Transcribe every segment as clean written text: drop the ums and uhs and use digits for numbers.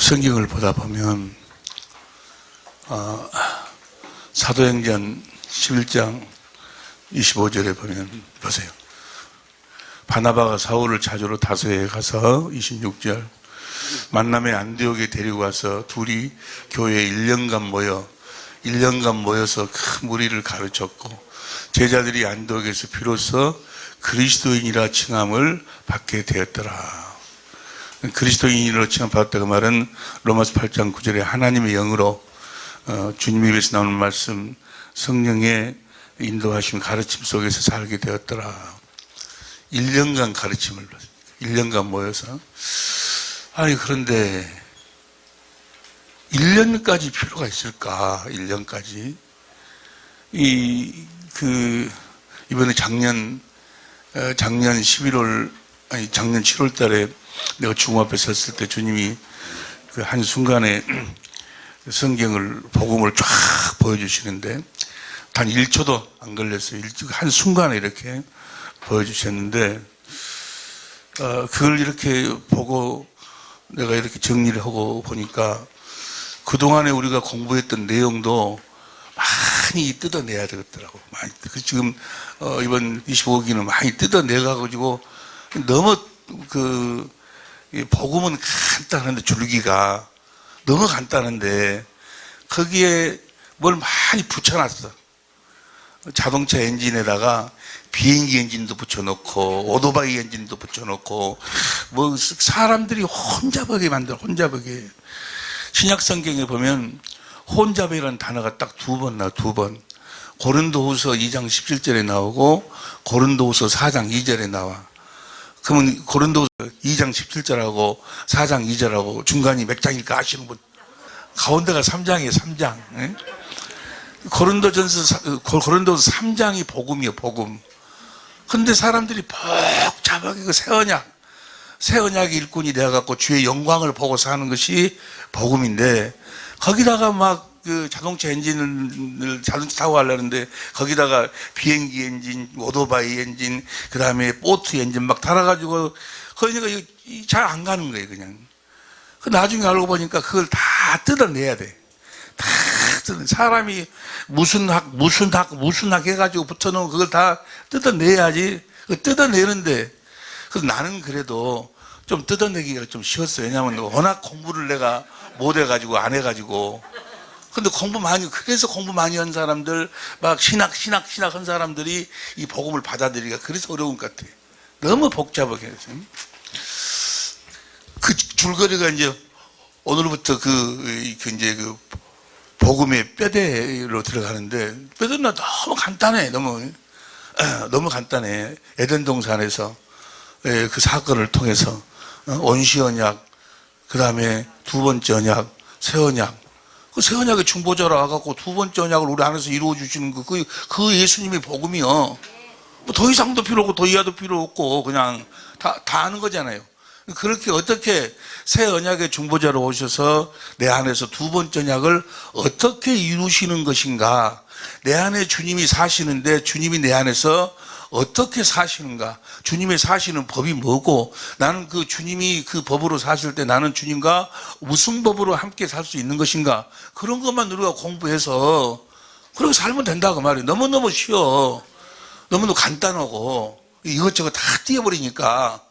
성경을 보다 보면 사도행전 11장 25절에 보면 보세요. 바나바가 사울을 찾으러 다소에 가서 26절 만남의 안디옥에 데리고 와서 둘이 교회에 1년간 모여서 큰 무리를 가르쳤고 제자들이 안디옥에서 비로소 그리스도인이라 칭함을 받게 되었더라. 그리스도인으로 칭함받았다 그 말은 로마서 8장 9절에 하나님의 영으로 주님 입에서 나오는 말씀, 성령의 인도하심, 가르침 속에서 살게 되었더라. 1년간 가르침을 받았어요. 1년간 모여서. 아니 그런데 1년까지 필요가 있을까? 1년까지. 이번에 작년 7월 달에 내가 주님 앞에 섰을 때 주님이 그 한 순간에 성경을, 복음을 쫙 보여주시는데 단 1초도 안 걸렸어요. 한 순간에 이렇게 보여주셨는데, 그걸 이렇게 보고 내가 이렇게 정리를 하고 보니까 그동안에 우리가 공부했던 내용도 많이 뜯어내야 되겠더라고. 많이. 지금, 이번 25기는 많이 뜯어내가지고 너무 복음은 간단한데 줄기가 너무 간단한데 거기에 뭘 많이 붙여놨어. 자동차 엔진에다가 비행기 엔진도 붙여놓고 오토바이 엔진도 붙여놓고 뭐 사람들이 혼잡하게 만들어. 혼잡하게. 신약 성경에 보면 혼잡이라는 단어가 딱 2번 나와. 2번. 고린도후서 2장 17절에 나오고 고린도후서 4장 2절에 나와. 그러면 고린도후서 2장 17절하고 4장 2절하고 중간이 몇 장일까 아시는 분? 가운데가 3장이에요. 3장. 네? 고린도서 3장이 복음이에요. 복음. 근데 사람들이 복잡하게 그 새 언약의 일꾼이 되어갖고 주의 영광을 보고 사는 것이 복음인데, 거기다가 막 그 자동차 엔진을 자동차 타고 가려는데 거기다가 비행기 엔진, 오토바이 엔진, 그 다음에 보트 엔진 막 달아가지고 그러니까 잘 안 가는 거예요. 그냥. 나중에 알고 보니까 그걸 다 뜯어내야 돼. 다 사람이 무슨 학 해가지고 붙여놓은 그걸 다 뜯어내야지. 뜯어내는데, 나는 그래도 좀 뜯어내기가 좀 쉬웠어요. 왜냐하면 워낙 공부를 내가 못 해가지고, 안 해가지고. 근데 그래서 공부 많이 한 사람들, 막 신학 한 사람들이 이 복음을 받아들이기가 그래서 어려운 것 같아. 너무 복잡하게 해서. 그 줄거리가 이제 오늘부터 이제 복음의 뼈대로 들어가는데, 뼈대는 너무 간단해. 너무 간단해. 에덴 동산에서 그 사건을 통해서 온시 언약, 그 다음에 두 번째 언약, 새 언약. 그 새 언약의 중보자로 와갖고 두 번째 언약을 우리 안에서 이루어주시는 그 예수님의 복음이요. 뭐 더 이상도 필요 없고 더 이하도 필요 없고 그냥 다 아는 거잖아요. 그렇게 어떻게 새 언약의 중보자로 오셔서 내 안에서 두 번째 언약을 어떻게 이루시는 것인가? 내 안에 주님이 사시는데 주님이 내 안에서 어떻게 사시는가? 주님의 사시는 법이 뭐고, 나는 그 주님이 그 법으로 사실 때 나는 주님과 무슨 법으로 함께 살 수 있는 것인가? 그런 것만 우리가 공부해서 그렇게 살면 된다 그 말이에요. 너무너무 쉬워. 너무너무 간단하고 이것저것 다 띄어버리니까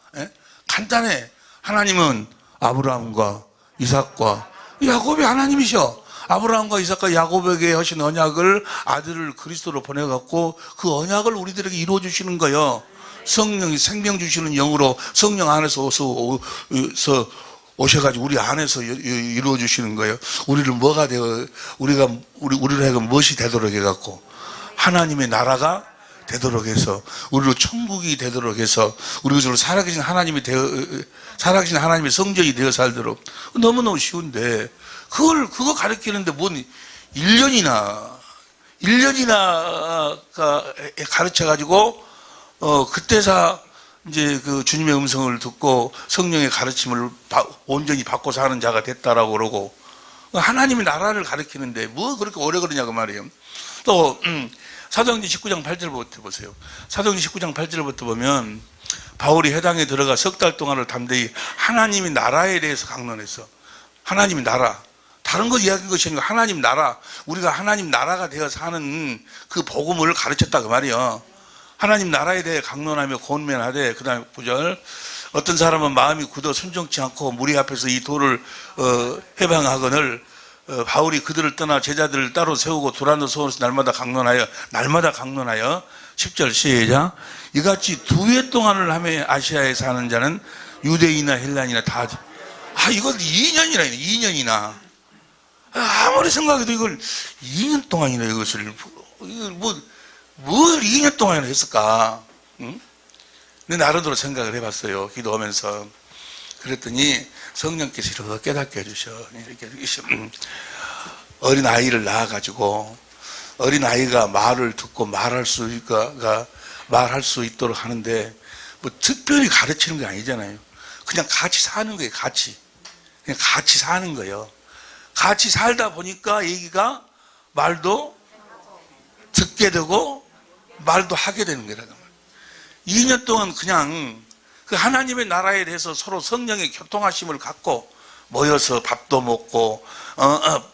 간단해. 하나님은 아브라함과 이삭과 야곱이 하나님이셔. 아브라함과 이삭과 야곱에게 하신 언약을 아들을 그리스도로 보내갖고 그 언약을 우리들에게 이루어주시는 거예요. 성령이 생명 주시는 영으로 성령 안에서 오셔가지고 우리 안에서 이루어주시는 거예요. 우리를 우리를 하여금 무엇이 되도록 해갖고 하나님의 나라가 되도록 해서, 우리로 천국이 되도록 해서, 우리로 살아계신 하나님의 성전이 되어 살도록. 너무너무 쉬운데, 그거 가르치는데 뭔 1년이나 가르쳐가지고, 그때서 이제 그 주님의 음성을 듣고 성령의 가르침을 온전히 받고 사는 자가 됐다라고 그러고, 하나님의 나라를 가르치는데 뭐 그렇게 오래 걸리냐고 말이에요. 또, 사도행전 19장 8절부터 보세요. 사도행전 19장 8절부터 보면 바울이 회당에 들어가 석 달 동안을 담대히 하나님의 나라에 대해서 강론했어. 하나님 나라. 다른 거 이야기한 것이 아니고 하나님 나라. 우리가 하나님 나라가 되어 사는 그 복음을 가르쳤다 그 말이요. 하나님 나라에 대해 강론하며 권면하되, 그 다음에 9절. 어떤 사람은 마음이 굳어 순종치 않고 무리 앞에서 이 도를 해방하거늘 바울이 그들을 떠나 제자들을 따로 세우고 두란노 소원에서 날마다 강론하여 10절 시작. 이같이 2해 동안을 하며 아시아에 사는 자는 유대인이나 헬라인이나 다, 이걸 2년이나 아무리 생각해도 이걸 2년 동안이나 이것을 뭘 2년 동안이나 했을까? 응? 근데 나름대로 생각을 해봤어요. 기도하면서. 그랬더니 성령께서 이렇게 깨닫게 해주셔. 이렇게 어린 아이를 낳아가지고 어린 아이가 말을 듣고 말할 수 있도록 하는데 뭐 특별히 가르치는 게 아니잖아요. 그냥 같이 사는 거예요. 그냥 같이 사는 거예요. 같이 살다 보니까 애기가 말도 듣게 되고 말도 하게 되는 거예요. 2년 동안 그냥 그 하나님의 나라에 대해서 서로 성령의 교통하심을 갖고 모여서 밥도 먹고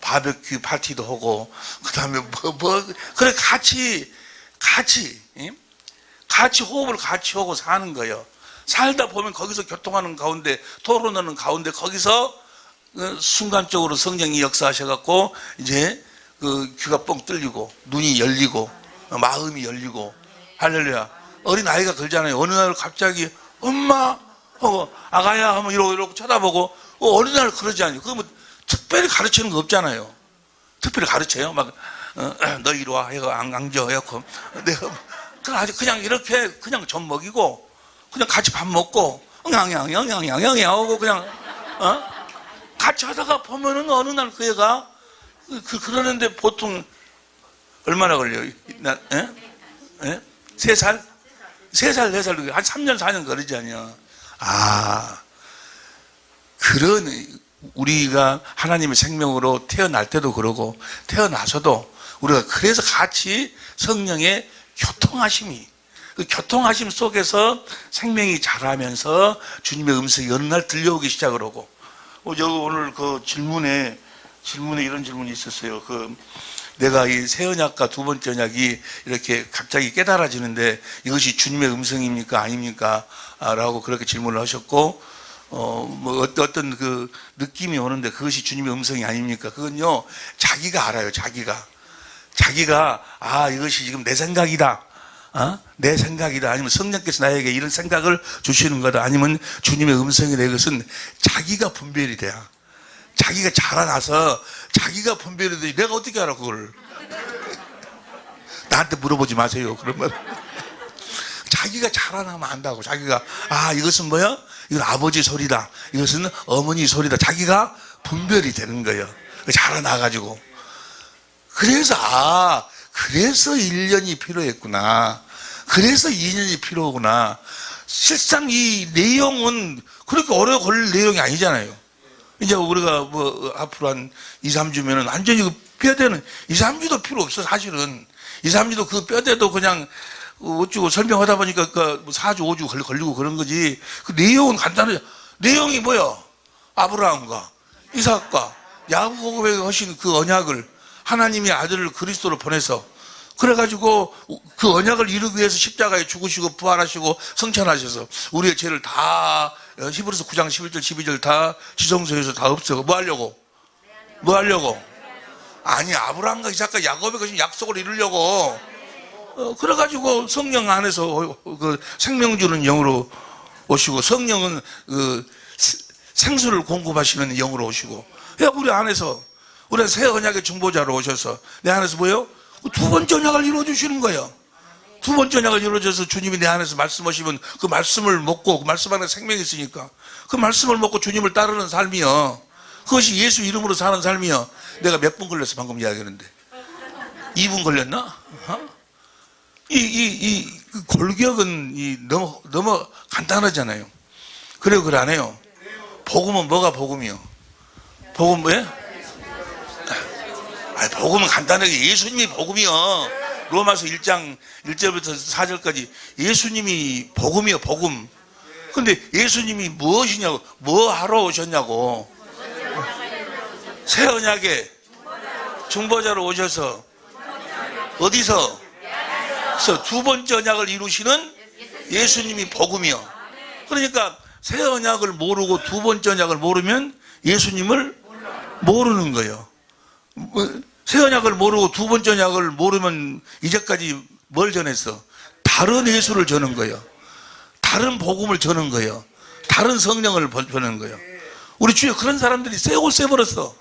바베큐 파티도 하고, 그 다음에 그래 같이 호흡을 같이 하고 사는 거예요. 살다 보면 거기서 교통하는 가운데, 토론하는 가운데, 거기서 순간적으로 성령이 역사하셔갖고 이제 그 귀가 뻥 뚫리고 눈이 열리고 마음이 열리고, 할렐루야. 어린 아이가 그러잖아요. 어느 날 갑자기 엄마 하고 아가야 하면 이러고 쳐다보고, 어느 날 그러지 않아요. 그거 뭐 특별히 가르치는 거 없잖아요. 특별히 가르쳐요. 막 너 이리 와 해가 앙줘 해갖고 내가 그냥 이렇게 그냥 젖 먹이고 그냥 같이 밥 먹고 양양양양양양 하고 그냥 같이 하다가 보면은 어느 날 그 애가 그러는데 보통 얼마나 걸려요? 3살? 3살, 4살, 한 3년, 4년 걸리지 않냐. 그런, 우리가 하나님의 생명으로 태어날 때도 그러고, 태어나서도 우리가 그래서 같이 성령의 교통하심이, 그 교통하심 속에서 생명이 자라면서 주님의 음성이 어느 날 들려오기 시작을 하고, 오늘 그 질문에 이런 질문이 있었어요. 내가 이 새 언약과 두 번째 언약이 이렇게 갑자기 깨달아지는데 이것이 주님의 음성입니까? 아닙니까? 라고 그렇게 질문을 하셨고, 어떤 그 느낌이 오는데 그것이 주님의 음성이 아닙니까? 그건요, 자기가 알아요, 자기가, 이것이 지금 내 생각이다. 내 생각이다. 아니면 성령께서 나에게 이런 생각을 주시는 거다. 아니면 주님의 음성이다. 이것은 자기가 분별이 돼야. 자기가 자라나서 자기가 분별이 돼. 내가 어떻게 알아, 그걸? 나한테 물어보지 마세요. 그러면. 자기가 자라나면 안다고. 자기가, 이것은 뭐야? 이건 아버지 소리다. 이것은 어머니 소리다. 자기가 분별이 되는 거예요. 자라나가지고. 그래서 1년이 필요했구나. 그래서 2년이 필요하구나. 실상 이 내용은 그렇게 오래 걸릴 내용이 아니잖아요. 이제 우리가 앞으로 한 2, 3주면은 완전히 그 뼈대는 2, 3주도 필요 없어, 사실은. 2, 3주도 그 뼈대도 그냥 어쩌고 설명하다 보니까 4주, 5주 걸리고 그런 거지. 그 내용은 간단하죠. 내용이 뭐야? 아브라함과 이삭과 야곱에게 하신 그 언약을 하나님의 아들을 그리스도로 보내서 그래가지고 그 언약을 이루기 위해서 십자가에 죽으시고 부활하시고 성천하셔서 우리의 죄를 다 히브리서 9장 11절 12절 다 지성소에서 다 없애고 뭐 하려고? 아니, 아브라함과 이삭과 야곱의 것이 약속을 이루려고. 그래가지고 성령 안에서 그 생명 주는 영으로 오시고, 성령은 그 생수를 공급하시는 영으로 오시고, 우리 안에서 우리 새 언약의 중보자로 오셔서 내 안에서 뭐예요? 두 번째 언약을 이루어주시는 거예요. 두 번째 언약을 이루어져서 주님이 내 안에서 말씀하시면 그 말씀을 먹고, 그 말씀 안에 생명이 있으니까 그 말씀을 먹고 주님을 따르는 삶이요, 그것이 예수 이름으로 사는 삶이요. 내가 몇 분 걸렸어 방금 이야기하는데? 2분 걸렸나? 이 골격은 너무 간단하잖아요. 그래 안 해요. 복음은 뭐가 복음이요? 복음 왜? 복음은 간단하게 예수님이 복음이요. 로마서 1장 1절부터 4절까지 예수님이 복음이요, 복음. 근데 예수님이 무엇이냐고, 뭐 하러 오셨냐고. 새 언약의 중보자로 오셔서 어디서? 그래서 두 번째 언약을 이루시는 예수님이 복음이요. 그러니까 새 언약을 모르고 두 번째 언약을 모르면 예수님을 모르는 거예요. 새 언약을 모르고 두 번째 언약을 모르면 이제까지 뭘 전했어? 다른 예수를 전한 거예요. 다른 복음을 전한 거예요. 다른 성령을 전한 거예요. 우리 주위에 그런 사람들이 세고 세버렸어.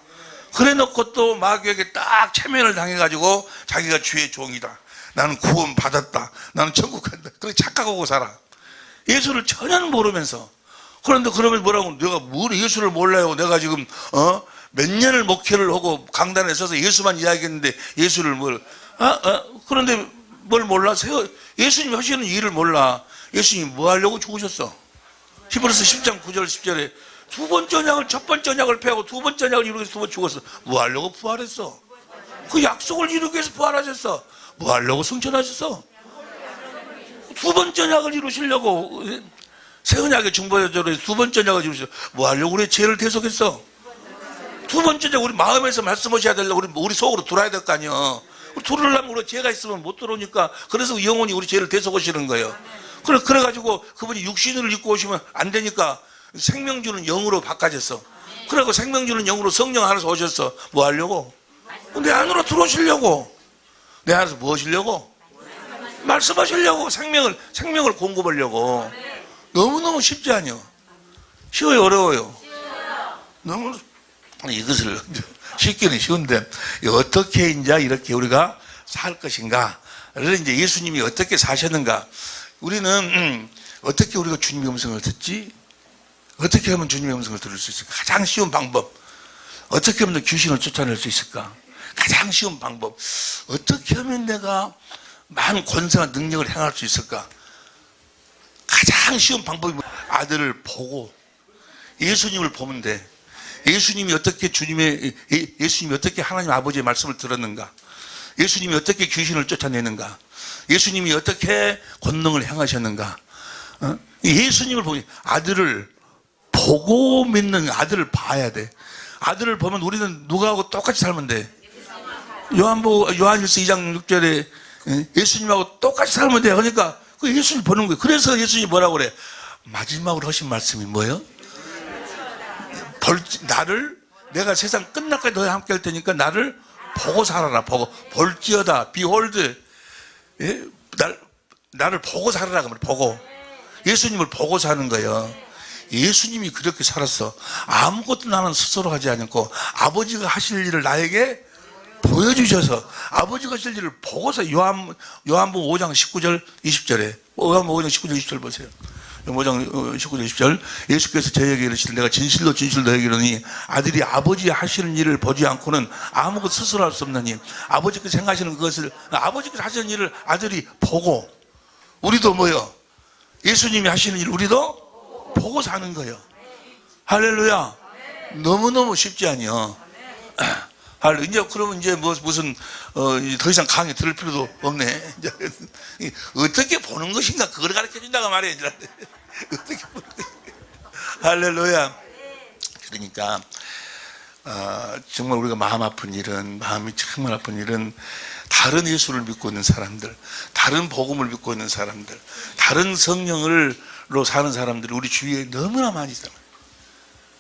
그래 놓고 또 마귀에게 딱 체면을 당해가지고 자기가 주의 종이다. 나는 구원 받았다. 나는 천국 간다. 그렇게 착각하고 살아. 예수를 전혀 모르면서. 그런데 그러면 뭐라고? 내가 뭘 예수를 몰라요. 내가 지금 몇 년을 목회를 하고 강단에 서서 예수만 이야기했는데 예수를 그런데 뭘 몰라? 예수님 하시는 일을 몰라. 예수님 뭐 하려고 죽으셨어? 히브리서 10장 9절 10절에 두 번째 언약을 첫 번째 언약을 폐하고 두 번째 언약을 이루기 위해서 두 번 죽었어. 뭐 하려고 부활했어? 그 약속을 이루기 위해서 부활하셨어. 뭐 하려고 승천하셨어? 두 번째 언약을 이루시려고. 새 언약의 중보자로 두 번째 언약을 이루시려. 뭐 하려고 우리 죄를 대속했어? 두 번째 언약 우리 마음에서 말씀하셔야 되려고 우리 속으로 들어야 될 거 아니야. 들으려면 우리 죄가 있으면 못 들어오니까. 그래서 영혼이 우리 죄를 대속하시는 거예요. 그래가지고 그분이 육신을 입고 오시면 안 되니까 생명주는 영으로 바꿔졌어. 그래고 생명주는 영으로 성령 안에서 오셨어. 뭐 하려고? 내 안으로 들어오시려고. 내 안에서 뭐 하시려고? 말씀하시려고. 생명을 공급하려고. 너무너무 쉽지 않요. 쉬워요, 어려워요? 너무 이것을 쉽기는 쉬운데 어떻게 이제 이렇게 우리가 살 것인가? 그래서 이제 예수님이 어떻게 사셨는가? 우리는 어떻게 우리가 주님의 음성을 듣지? 어떻게 하면 주님의 음성을 들을 수 있을까? 가장 쉬운 방법. 어떻게 하면 귀신을 쫓아낼 수 있을까? 가장 쉬운 방법. 어떻게 하면 내가 많은 권세와 능력을 행할 수 있을까? 가장 쉬운 방법이 아들을 보고 예수님을 보면 돼. 예수님이 어떻게 예수님이 어떻게 하나님 아버지의 말씀을 들었는가? 예수님이 어떻게 귀신을 쫓아내는가? 예수님이 어떻게 권능을 행하셨는가? 예수님을 보니 아들을 보고 믿는 아들을 봐야 돼. 아들을 보면 우리는 누구하고 똑같이 살면 돼. 요한일서 2장 6절에 예수님하고 똑같이 살면 돼. 그러니까 그 예수님 보는 거예요. 그래서 예수님이 뭐라고 그래? 마지막으로 하신 말씀이 뭐예요? 내가 세상 끝날까지 너와 함께 할 테니까 나를 보고 살아라. 보고 볼지어다. 비홀드. 나를 보고 살아라. 그러면 보고 예수님을 보고 사는 거예요. 예수님이 그렇게 살았어. 아무것도 나는 스스로 하지 않고 아버지가 하실 일을 나에게 보여주셔서 아버지가 하실 일을 보고서 요한복음 5장 19절 20절에 요한복음 5장 19절 20절 보세요. 5장 19절 20절 예수께서 저에게 이르시되 내가 진실로 너에게 이르노니 아들이 아버지 하시는 일을 보지 않고는 아무것도 스스로 할 수 없나니 아버지께서 행하시는 그것을 아버지께서 하시는 일을 아들이 보고 우리도 뭐요? 예수님이 하시는 일 우리도 보고 사는 거예요. 할렐루야. 너무너무 쉽지 아니요. 이제 그러면 이제 무슨 더 이상 강의 들을 필요도 없네. 어떻게 보는 것인가 그걸 가르쳐 준다고 말이야. 어떻게 보는 것인가. 할렐루야. 그러니까 정말 우리가 마음이 정말 아픈 일은 다른 예수를 믿고 있는 사람들, 다른 복음을 믿고 있는 사람들, 다른 성령으로 사는 사람들이 우리 주위에 너무나 많이 있어요.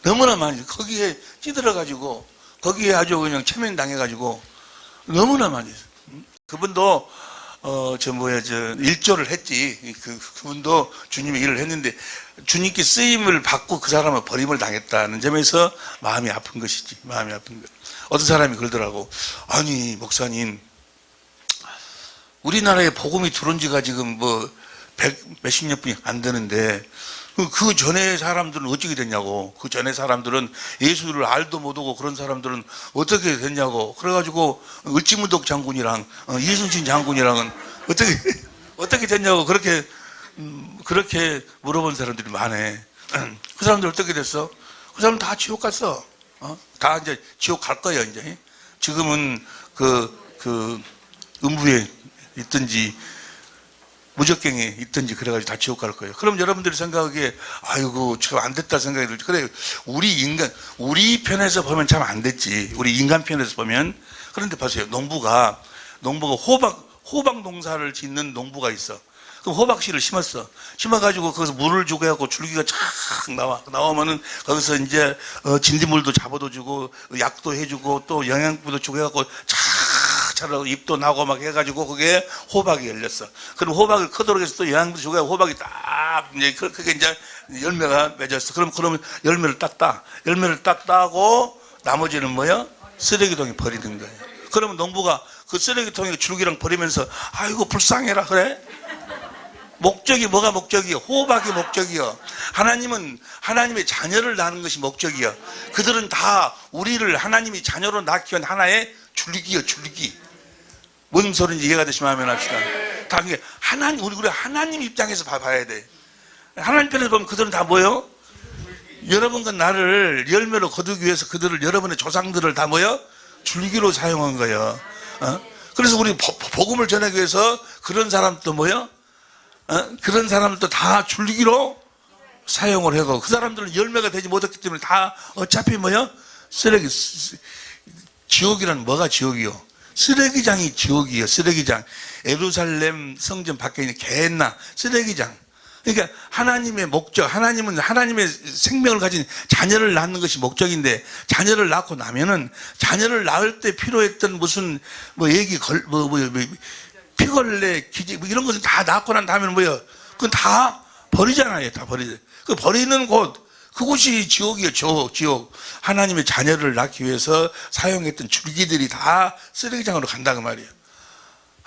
너무나 많이. 거기에 찌들어가지고 거기에 아주 그냥 체면당해가지고 너무나 많이 있어요. 그분도 일조를 했지. 그분도 주님의 일을 했는데 주님께 쓰임을 받고 그 사람은 버림을 당했다는 점에서 마음이 아픈 것이지. 마음이 아픈 것. 어떤 사람이 그러더라고. 아니 목사님, 우리나라에 복음이 들어온 지가 지금 몇십 년뿐이 안 되는데 그 전에 사람들은 어떻게 됐냐고. 그 전에 사람들은 예수를 알도 못하고 그런 사람들은 어떻게 됐냐고. 그래가지고 을지문덕 장군이랑 이순신 장군이랑은 어떻게 됐냐고 그렇게 물어본 사람들이 많네. 그 사람들 어떻게 됐어? 그 사람 다 지옥 갔어. 다 이제 지옥 갈 거예요. 이제 지금은 그 음부에 있든지 무적갱이 있든지 그래가지고 다 지옥 갈 거예요. 그럼 여러분들이 생각하기에 아이고 참 안 됐다 생각이 들지. 그래, 우리 편에서 보면 참 안 됐지. 우리 인간 편에서 보면. 그런데 보세요. 농부가 호박 농사를 짓는 농부가 있어. 그럼 호박씨를 심었어. 심어가지고 거기서 물을 주고 해갖고 줄기가 쫙 나오면은 거기서 이제 진딧물도 잡아도 주고 약도 해주고 또 영양분도 주고 해갖고 쫙 자라고 잎도 나고 막 해가지고 그게 호박이 열렸어. 그럼 호박을 크도록 해서 또 영양분도 주고 해서 호박이 딱 이제 그게 이제 열매가 맺었어. 그러면 열매를 딱 따. 열매를 딱 따고 나머지는 뭐야? 쓰레기통에 버리는 거예요. 그러면 농부가 그 쓰레기통에 줄기랑 버리면서 아이고 불쌍해라 그래? 목적이 뭐가 목적이요? 호박이 목적이요. 하나님은 하나님의 자녀를 낳는 것이 목적이요. 그들은 다 우리를 하나님이 자녀로 낳기 위한 하나의 줄기요, 줄기. 뭔 소리인지 이해가 되시면 하면 합시다. 다 그게 우리 하나님 입장에서 봐야 돼. 하나님 편에서 보면 그들은 다 뭐요? 여러분과 나를 열매로 거두기 위해서 그들을 여러분의 조상들을 다 뭐요? 줄기로 사용한 거예요. 그래서 우리 복음을 전하기 위해서 그런 사람도 뭐요? 그런 사람들도 다 줄기로 사용을 하고 그 사람들은 열매가 되지 못했기 때문에 다 어차피 뭐야? 쓰레기. 지옥이란 뭐가 지옥이요? 쓰레기장이 지옥이요. 쓰레기장. 예루살렘 성전 밖에 있는 게hen나 쓰레기장. 그러니까 하나님의 목적, 하나님은 하나님의 생명을 가진 자녀를 낳는 것이 목적인데 자녀를 낳고 나면은 자녀를 낳을 때 필요했던 무슨 피걸레, 기지, 이런 것을 다 낳고 난 다음에 뭐예요? 그건 다 버리잖아요. 다 버리죠. 그 버리는 그곳이 지옥이에요. 지옥. 하나님의 자녀를 낳기 위해서 사용했던 줄기들이 다 쓰레기장으로 간다 그 말이에요.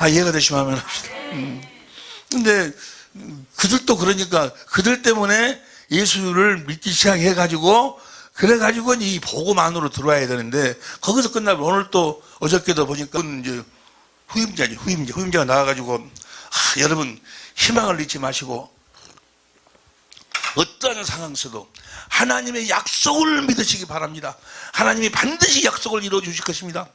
이해가 되시면 하면 합시다. 근데 그들도 그러니까 그들 때문에 예수를 믿기 시작해가지고 그래가지고 이 복음 안으로 들어와야 되는데 거기서 끝나면 오늘 또 어저께도 보니까 이제 후임자가 나와가지고 여러분 희망을 잃지 마시고 어떠한 상황에서도 하나님의 약속을 믿으시기 바랍니다. 하나님이 반드시 약속을 이루어 주실 것입니다.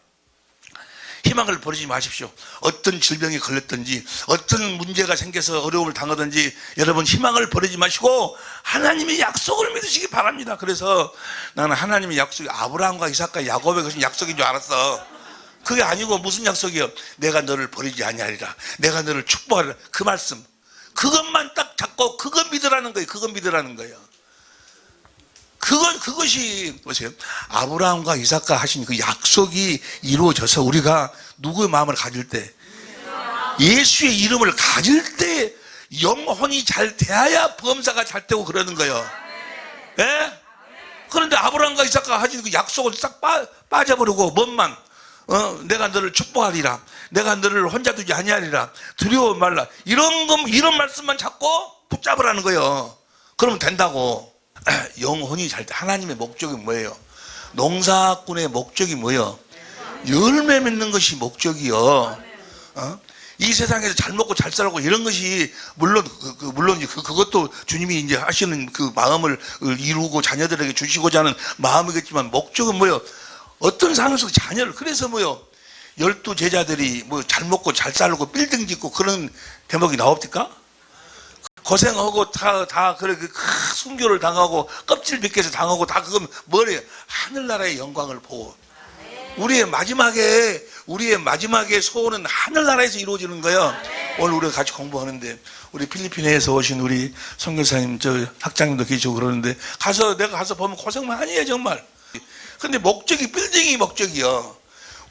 희망을 버리지 마십시오. 어떤 질병이 걸렸든지 어떤 문제가 생겨서 어려움을 당하든지 여러분 희망을 버리지 마시고 하나님의 약속을 믿으시기 바랍니다. 그래서 나는 하나님의 약속이 아브라함과 이삭과 야곱의 것은 약속인 줄 알았어. 그게 아니고 무슨 약속이요? 내가 너를 버리지 아니하리라. 내가 너를 축복하리라. 그 말씀. 그것만 딱 잡고 그거 믿으라는 거예요. 그거 믿으라는 거예요. 그것이 보세요. 아브라함과 이삭과 하신 그 약속이 이루어져서 우리가 누구의 마음을 가질 때 예수의 이름을 가질 때 영혼이 잘 돼야 범사가 잘 되고 그러는 거예요. 예? 그런데 아브라함과 이삭과 하신 그 약속을 싹 빠져버리고 뭔만 내가 너를 축복하리라. 내가 너를 혼자 두지 아니하리라. 두려워 말라. 이런 말씀만 잡고 붙잡으라는 거예요. 그러면 된다고. 영혼이 잘 돼. 하나님의 목적이 뭐예요? 농사꾼의 목적이 뭐예요? 열매 맺는 것이 목적이요. 이 세상에서 잘 먹고 잘 살고 이런 것이 물론 그것도 주님이 이제 하시는 그 마음을 이루고 자녀들에게 주시고자 하는 마음이겠지만 목적은 뭐예요? 어떤 상황에서 자녀를 그래서 뭐예요? 12 제자들이 뭐 잘 먹고 잘 살고 빌딩 짓고 그런 대목이 나옵니까? 고생하고 다 그렇게 순교를 당하고 껍질 벗겨서 당하고 다 그건 뭐래요? 하늘나라의 영광을 보고 우리의 마지막에 소원은 하늘나라에서 이루어지는 거예요. 오늘 우리가 같이 공부하는데 우리 필리핀에서 오신 우리 선교사님 학장님도 계시고 그러는데 내가 가서 보면 고생 많이 해요 정말. 근데 목적이 빌딩이 목적이요.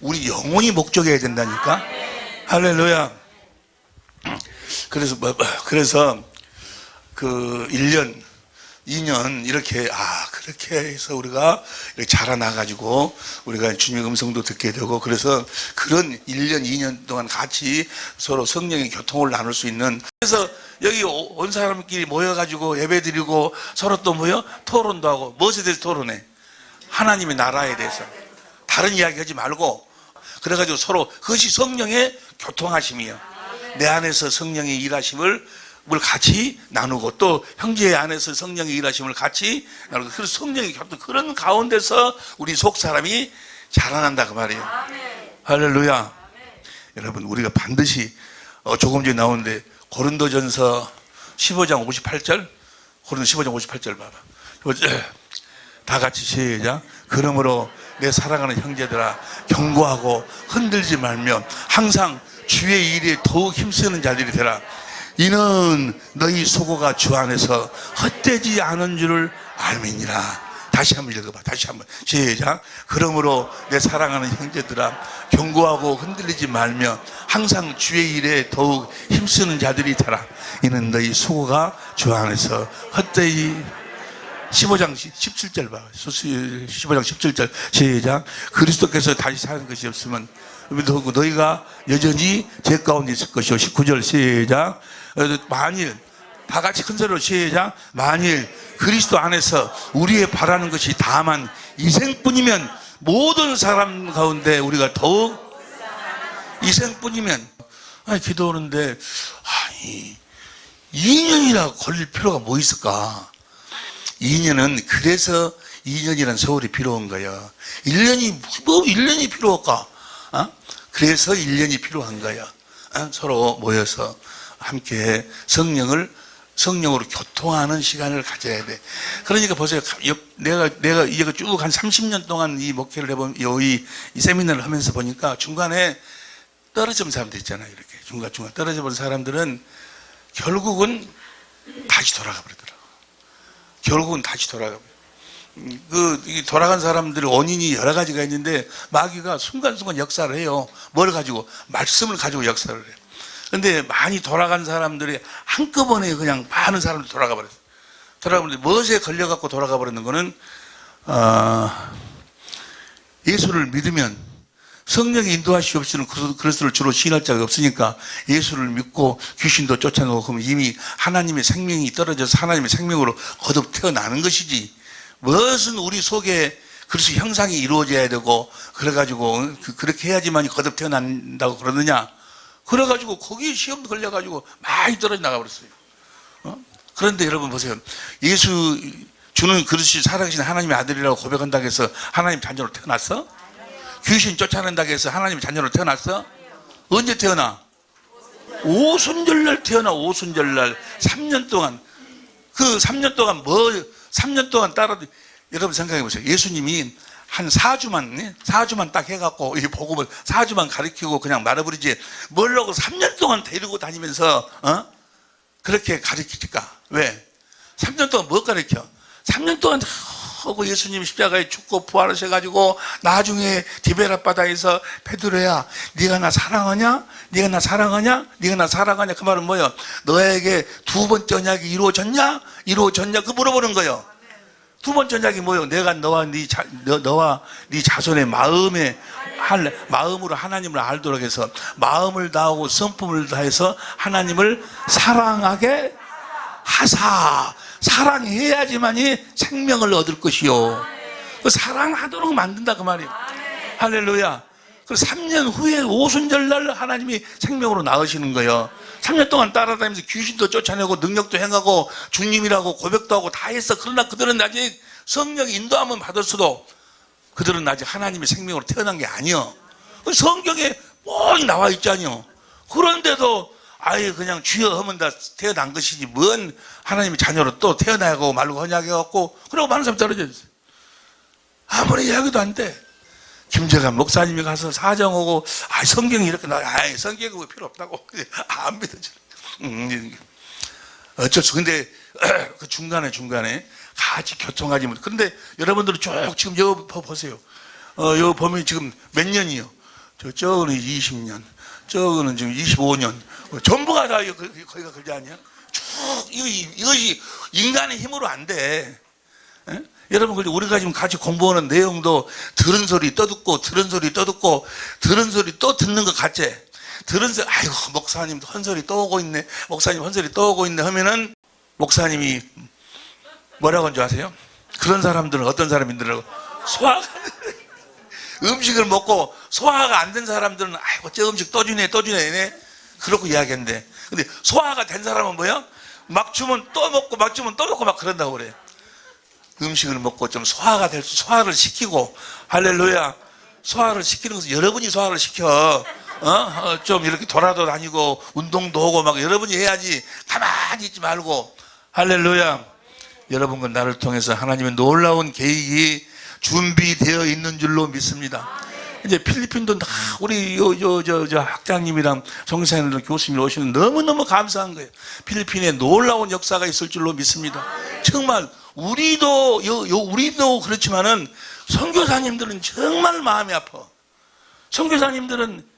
우리 영혼이 목적이어야 된다니까. 할렐루야. 그래서 그 1년, 2년 이렇게 그렇게 해서 우리가 이렇게 자라나가지고 우리가 주님의 음성도 듣게 되고 그래서 그런 1년, 2년 동안 같이 서로 성령의 교통을 나눌 수 있는 그래서 여기 온 사람끼리 모여가지고 예배드리고 서로 또 토론도 하고 무엇에 대해서 토론해? 하나님의 나라에 대해서 다른 이야기 하지 말고 그래가지고 서로 그것이 성령의 교통하심이에요. 내 안에서 성령의 일하심을 같이 나누고 또 형제 안에서 성령의 일하심을 같이 나누고 그래서 성령의 교통 그런 가운데서 우리 속 사람이 자라난다 그 말이에요. 할렐루야. 여러분 우리가 반드시 조금 전에 나오는데 고린도전서 15장 58절, 고린도 15장 58절 봐봐. 다 같이 시작. 그러므로 내 사랑하는 형제들아, 경고하고 흔들지 말며 항상 주의 일에 더욱 힘쓰는 자들이 되라. 이는 너희 수고가 주 안에서 헛되지 않은 줄을 알미니라. 다시 한번 읽어봐. 다시 한번 시작. 그러므로 내 사랑하는 형제들아, 경고하고 흔들리지 말며 항상 주의 일에 더욱 힘쓰는 자들이 되라. 이는 너희 수고가 주 안에서 헛되지. 15장 17절 봐. 15장 17절 시작. 그리스도께서 다시 사는 것이 없으면 너희가 여전히 죄 가운데 있을 것이요. 19절 시작. 만일, 다 같이 큰 소리로 시작. 만일 그리스도 안에서 우리의 바라는 것이 다만 이생뿐이면, 모든 사람 가운데 우리가 더욱 이생뿐이면, 기도하는데 2년이나 걸릴 필요가 뭐 있을까? 2년은 그래서 2년이라는 세월이 필요한 거야. 1년이 뭐 1년이 필요할까? 그래서 1년이 필요한 거야. 서로 모여서 함께 성령으로 교통하는 시간을 가져야 돼. 그러니까 보세요. 내가 이거 쭉 한 30년 동안 이 목회를 해본, 이 세미나를 하면서 보니까 중간에 떨어진 사람들 있잖아요. 이렇게 중간 떨어져 버린 사람들은 결국은 다시 돌아가 버리더라고. 결국은 다시 돌아가 버려. 돌아간 사람들의 원인이 여러 가지가 있는데, 마귀가 순간순간 역사를 해요. 뭘 가지고? 말씀을 가지고 역사를 해요. 근데 많이 돌아간 사람들이 한꺼번에 그냥 많은 사람들이 돌아가 버렸어요. 돌아가 버렸는데, 무엇에 걸려갖고 돌아가 버리는 거는, 예수를 믿으면 성령의 인도하시 없이는 그리스도를 주로 시인할 자가 없으니까 예수를 믿고 귀신도 쫓아내고, 그러면 이미 하나님의 생명이 떨어져서 하나님의 생명으로 거듭 태어나는 것이지, 무엇은 우리 속에 그리스도 형상이 이루어져야 되고 그래가지고 그렇게 해야지만 거듭 태어난다고 그러느냐. 그래가지고 거기에 시험 걸려가지고 많이 떨어져 나가버렸어요. 그런데 여러분 보세요. 예수 주는 그리스도 살아계신 하나님의 아들이라고 고백한다고 해서 하나님 자녀로 태어났어? 귀신 쫓아낸다고 해서 하나님의 자녀로 태어났어? 언제 태어나? 오순절날 태어나. 오순절날 3년 동안, 그 3년 동안 3년 동안 따라도, 여러분 생각해 보세요. 예수님이 한 4주만 딱 해갖고 이 복음을 4주만 가르치고 그냥 말아버리지, 뭘라고 3년 동안 데리고 다니면서 그렇게 가르치니까. 왜? 3년 동안 뭐 가르쳐? 3년 동안 하고 예수님 십자가에 죽고 부활하셔가지고 나중에 디베라 바다에서 베드로야, 네가 나 사랑하냐? 네가 나 사랑하냐? 네가 나 사랑하냐? 그 말은 뭐예요? 너에게 두 번째 언약이 이루어졌냐? 이루어졌냐? 그 물어보는 거예요. 두 번째 언약이 뭐예요? 내가 너와 네 자손의 마음으로 하나님을 알도록 해서 마음을 다하고 성품을 다해서 하나님을 사랑하게 하사. 사랑해야지만이 생명을 얻을 것이요. 그 사랑하도록 만든다 그 말이에요. 할렐루야. 그 3년 후에 오순절날 하나님이 생명으로 낳으시는 거예요. 3년 동안 따라다니면서 귀신도 쫓아내고 능력도 행하고 주님이라고 고백도 하고 다 했어. 그러나 그들은 아직 성령의 인도함은 받았어도 그들은 아직 하나님의 생명으로 태어난 게 아니요. 성경에 뻔히 나와 있잖아요. 그런데도 아예 그냥 주여 하면 다 태어난 것이지, 뭔 하나님의 자녀로 또 태어나고 말고 허냐해갖고, 그러고 많은 사람이 떨어져 있어요. 아무리 이야기도 안 돼. 김재관 목사님이 가서 사정하고, 성경이 이렇게 성경이 필요 없다고. 안 믿어져. 어쩔 수, 근데 그 중간에 같이 교통하지 못. 그런데 여러분들은 쭉 지금 여기 보세요. 여기 보면 지금 몇 년이요? 저거는 20년. 저거는 지금 25년. 전부가 다 거기가 그게 아니야? 쭉, 이것이 인간의 힘으로 안 돼. 에? 여러분, 우리가 지금 같이 공부하는 내용도 들은 소리 떠듣고, 들은 소리 떠듣고, 들은 소리 또 듣는 것 같지? 들은 소리, 아이고, 목사님 헌소리 또 오고 있네. 목사님 헌소리 또 오고 있네. 하면은, 목사님이 뭐라고 한 줄 아세요? 그런 사람들은 어떤 사람인들라고? 소화가 음식을 먹고 소화가 안 된 사람들은 아이고 저 음식 또 주네 그렇고 이야기했는데, 근데 소화가 된 사람은 뭐야? 막 주면 또 먹고 막 주면 또 먹고 막 그런다고 그래. 음식을 먹고 좀 소화가 될 수, 소화를 시키고, 할렐루야, 소화를 시키는 것은 여러분이 소화를 시켜. 좀 이렇게 돌아도 다니고 운동도 하고 막 여러분이 해야지. 가만히 있지 말고. 할렐루야. 여러분과 나를 통해서 하나님의 놀라운 계획이 준비되어 있는 줄로 믿습니다. 이제 필리핀도 다 우리 학장님이랑 정사님들 교수님이 오시는 너무너무 감사한 거예요. 필리핀에 놀라운 역사가 있을 줄로 믿습니다. 정말 우리도 그렇지만은 선교사님들은 정말 마음이 아파. 선교사님들은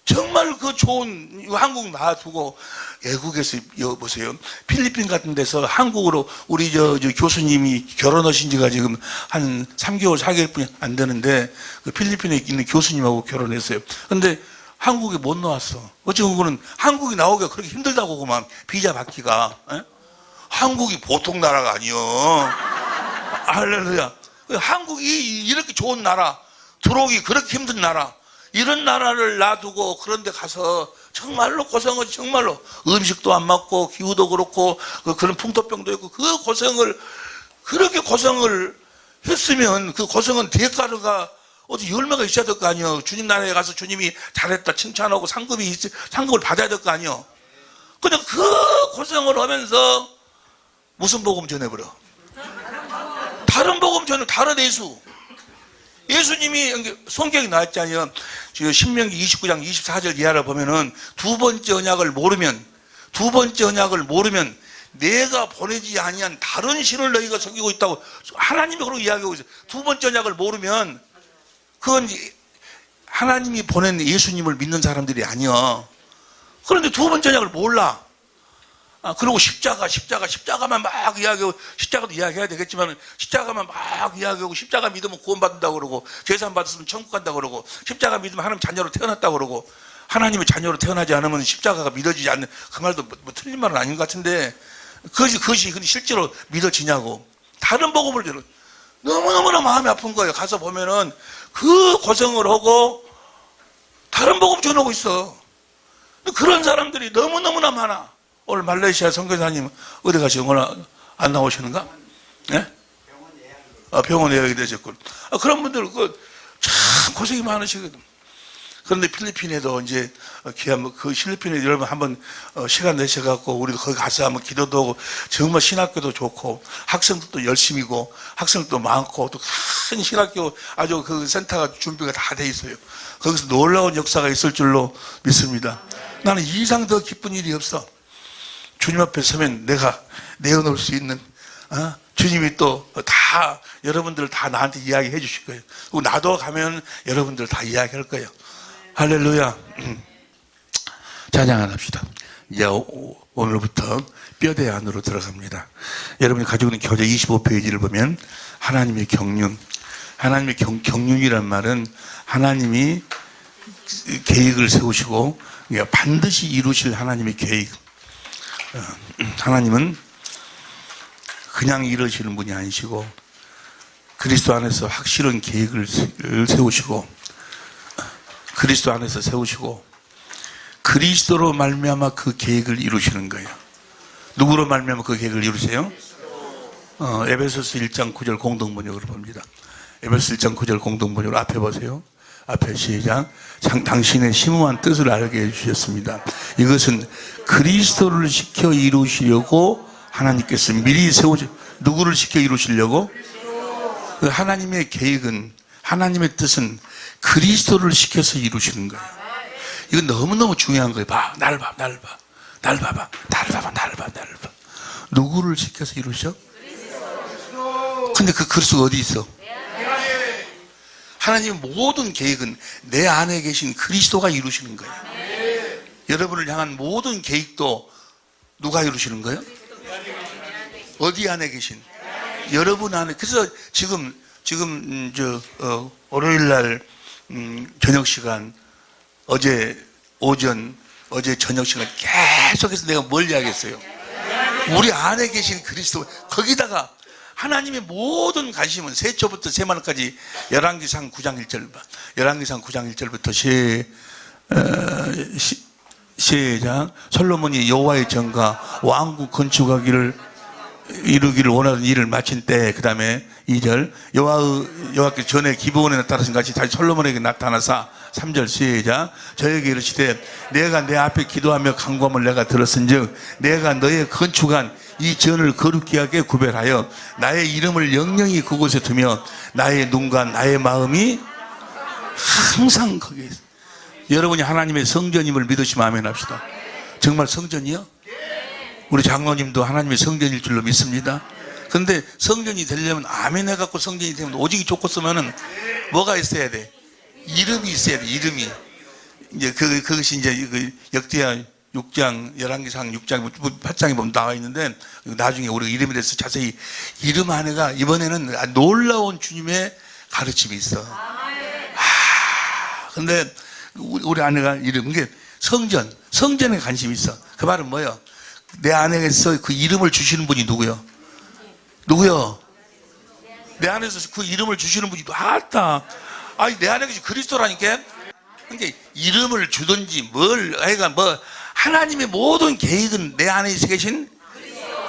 정말 그 좋은 한국 놔두고 외국에서 보세요. 필리핀 같은 데서 한국으로 우리 저 교수님이 결혼하신 지가 지금 한 3개월, 4개월뿐이 안 되는데 그 필리핀에 있는 교수님하고 결혼했어요. 근데 한국에 못 나왔어. 어찌 보면 한국이 나오기가 그렇게 힘들다고 그만 비자 받기가. 에? 한국이 보통 나라가 아니요. 할렐루야. 한국이 이렇게 좋은 나라, 들어오기 그렇게 힘든 나라, 이런 나라를 놔두고 그런 데 가서 정말로 고생을 정말로 음식도 안 맞고 기후도 그렇고 그런 풍토병도 있고 그 고생을 그렇게 고생을 했으면 그 고생은 대가가 어디 열매가 있어야 될 거 아니에요. 주님 나라에 가서 주님이 잘했다 칭찬하고 상급을 받아야 될 거 아니에요. 근데 그 고생을 하면서 무슨 복음 전해버려? 다른 복음 전해, 다른 예수. 예수님이 성경에 나왔잖아요. 신명기 29장 24절 이하를 보면은 두 번째 언약을 모르면 내가 보내지 아니한 다른 신을 너희가 섬기고 있다고 하나님이 그렇게 이야기하고 있어요. 두 번째 언약을 모르면 그건 하나님이 보낸 예수님을 믿는 사람들이 아니야. 그런데 두 번째 언약을 몰라. 그리고 십자가만 막 이야기하고, 십자가도 이야기해야 되겠지만, 십자가만 막 이야기하고, 십자가 믿으면 구원받는다고 그러고, 제산 받았으면 천국 간다고 그러고, 십자가 믿으면 하나님 자녀로 태어났다고 그러고, 하나님의 자녀로 태어나지 않으면 십자가가 믿어지지 않는, 그 말도 뭐 틀린 말은 아닌 것 같은데, 그것이 근데 실제로 믿어지냐고. 다른 복음을 들어. 너무너무나 마음이 아픈 거예요. 가서 보면은, 그 고생을 하고, 다른 복음 전하고 있어. 그런 사람들이 너무너무나 많아. 오늘 말레이시아 선교사님 어디 가시고 오늘 안 나오시는가? 예? 병원 예약이 되셨군. 그런 분들 참 고생이 많으시거든. 그런데 필리핀에도 이제 기한 그 필리핀에 여러분 한번 시간 내셔갖고 우리도 거기 가서 한번 기도도 하고 정말 신학교도 좋고 학생들도 열심히고 학생도 많고 또 큰 신학교 아주 그 센터가 준비가 다 돼 있어요. 거기서 놀라운 역사가 있을 줄로 믿습니다. 나는 이 이상 더 기쁜 일이 없어. 주님 앞에 서면 내가 내어놓을 수 있는 주님이 또 다 여러분들 다 나한테 이야기해 주실 거예요. 그리고 나도 가면 여러분들 다 이야기할 거예요. 할렐루야. 찬양 합시다. 이제 오늘부터 뼈대 안으로 들어갑니다. 여러분이 가지고 있는 교재 25페이지를 보면 하나님의 경륜, 하나님의 경륜이란 말은 하나님이 계획을 세우시고 반드시 이루실 하나님의 계획. 하나님은 그냥 이루시는 분이 아니시고 그리스도 안에서 확실한 계획을 세우시고 그리스도 안에서 세우시고 그리스도로 말미암아 그 계획을 이루시는 거예요. 누구로 말미암아 그 계획을 이루세요? 에베소서 1장 9절 공동번역으로 봅니다. 에베소서 1장 9절 공동번역으로 앞에 보세요. 앞에 시작. 당신의 심오한 뜻을 알게 해주셨습니다. 이것은 그리스도를 시켜 이루시려고 하나님께서 미리 세우시. 누구를 시켜 이루시려고? 그 하나님의 계획은, 하나님의 뜻은 그리스도를 시켜서 이루시는 거예요. 이건 너무너무 중요한 거예요. 봐, 나를 봐. 누구를 시켜서 이루셔? 근데 그 그리스도가 어디 있어? 하나님의 모든 계획은 내 안에 계신 그리스도가 이루시는 거예요. 여러분을 향한 모든 계획도 누가 이루시는 거예요? 어디 안에 계신? 여러분 안에. 그래서 지금 월요일 날 저녁 시간, 어제 오전, 어제 저녁 시간 계속해서 내가 뭘 이야기했어요? 우리 안에 계신 그리스도. 거기다가 하나님의 모든 관심은 세초부터 세마늘까지 열왕기상 9장 1절 봐. 열왕기상 9장 1절부터 시작. 솔로몬이 여호와의 전과 왕국 건축하기를 이루기를 원하는 일을 마친 때, 그 다음에 2절 여호와께 전에 기브온에 나타나신 같이 다시 솔로몬에게 나타나사 3절 시작. 저에게 이르시되 내가 내 앞에 기도하며 간구함을 내가 들었은즉 내가 너의 건축한 이 전을 거룩히 하게 구별하여 나의 이름을 영영히 그곳에 두며 나의 눈과 나의 마음이 항상 거기에 있어. 여러분이 하나님의 성전임을 믿으시면 아멘 합시다. 정말 성전이요? 우리 장로님도 하나님의 성전일 줄로 믿습니다. 근데 성전이 되려면 아멘 해갖고 성전이 되면 오직이 좋고 쓰면은 뭐가 있어야 돼? 이름이 있어야 돼. 이름이. 이제 그것이 이제 그 역대하 6장 11기상 6장 8장에 보면 나와 있는데 나중에 우리가 이름에 대해서 자세히 이름 안에가 이번에는 놀라운 주님의 가르침이 있어. 근데 우리 아내가 이름 이게 성전에 관심이 있어. 그 말은 뭐예요? 내 안에서 그 이름을 주시는 분이 누구요? 내 안에서 그 이름을 주시는 분이 왔다. 아니 내 안에 계신 그리스도라니까. 그러니까 이름을 주든지 뭘 하여간 뭐 하나님의 모든 계획은 내 안에 계신